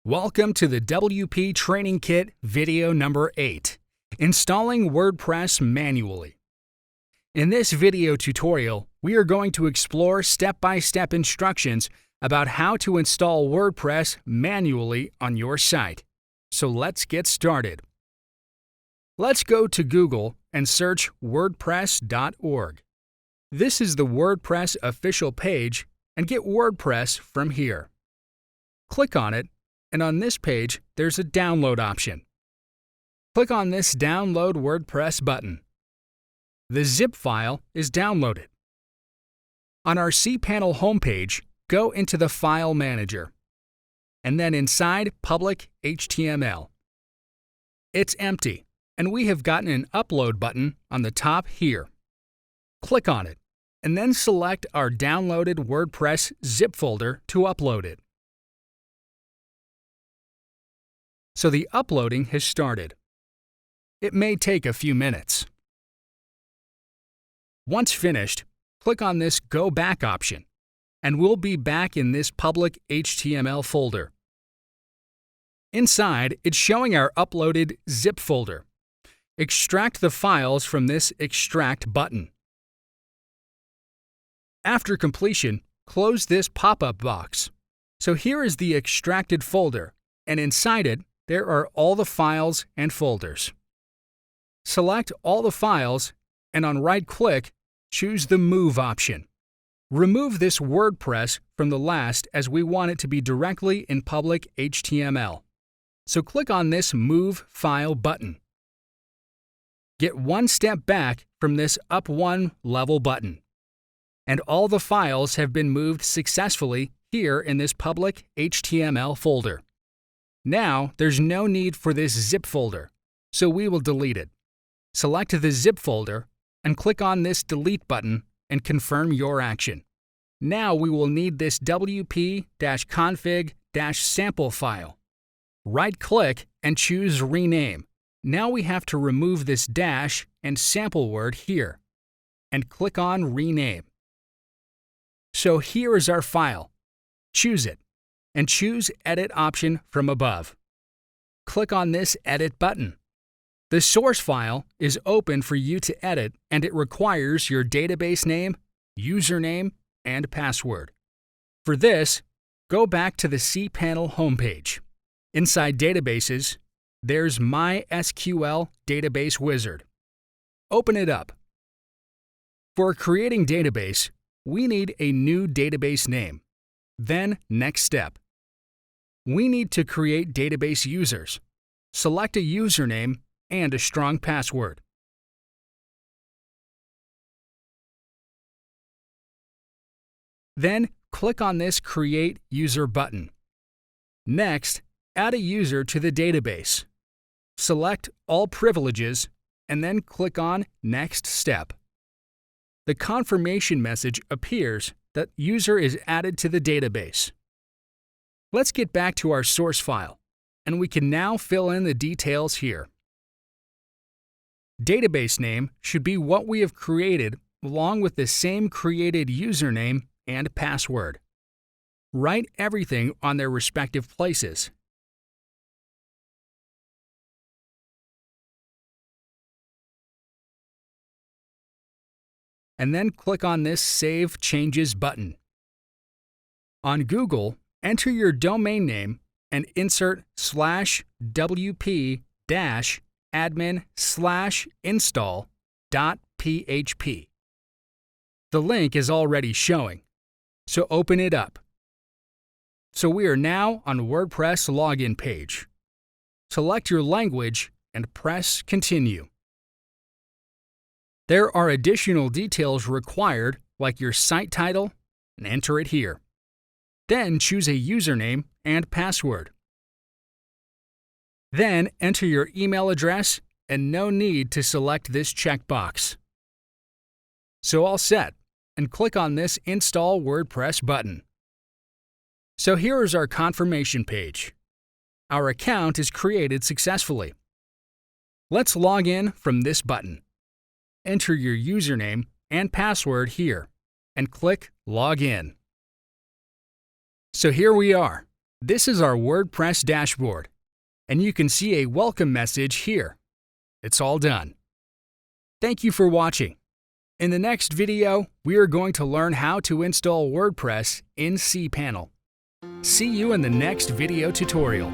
Welcome to the WP Training Kit video number 8, Installing WordPress Manually. In this video tutorial, we are going to explore step-by-step instructions about how to install WordPress manually on your site. So let's get started. Let's go to Google and search wordpress.org. This is the WordPress official page, and get WordPress from here. Click on it, and on this page, there's a download option. Click on this Download WordPress button. The zip file is downloaded. On our cPanel homepage, go into the File Manager, and then inside Public HTML. It's empty, and we have gotten an Upload button on the top here. Click on it, and then select our downloaded WordPress zip folder to upload it. So the uploading has started. It may take a few minutes. Once finished, click on this Go Back option, and we'll be back in this public HTML folder. Inside, it's showing our uploaded zip folder. Extract the files from this Extract button. After completion, close this pop-up box. So here is the extracted folder, and inside it, there are all the files and folders. Select all the files, and on right-click, choose the Move option. Remove this WordPress from the last as we want it to be directly in public HTML. So click on this Move File button. Get one step back from this Up One Level button. And all the files have been moved successfully here in this public HTML folder. Now, there's no need for this zip folder, so we will delete it. Select the zip folder and click on this Delete button and confirm your action. Now we will need this wp-config-sample file. Right-click and choose Rename. Now we have to remove this dash and sample word here, and click on Rename. So here is our file. Choose it, and choose Edit option from above. Click on this Edit button. The source file is open for you to edit, and it requires your database name, username, and password. For this, go back to the cPanel homepage. Inside Databases, there's MySQL Database Wizard. Open it up. For creating database, we need a new database name. Then, next step. We need to create database users. Select a username and a strong password. Then, click on this Create User button. Next, add a user to the database. Select All Privileges, and then click on Next Step. The confirmation message appears that user is added to the database. Let's get back to our source file, and we can now fill in the details here. Database name should be what we have created along with the same created username and password. Write everything on their respective places. And then click on this Save Changes button. On Google, enter your domain name and insert /wp-admin/install.php. The link is already showing, so open it up. So we are now on WordPress login page. Select your language and press Continue. There are additional details required, like your site title, and enter it here. Then choose a username and password. Then enter your email address, and no need to select this checkbox. So all set, and click on this Install WordPress button. So here is our confirmation page. Our account is created successfully. Let's log in from this button. Enter your username and password here, and click Log In. So here we are. This is our WordPress dashboard, and you can see a welcome message here. It's all done. Thank you for watching. In the next video, we are going to learn how to install WordPress in cPanel. See you in the next video tutorial.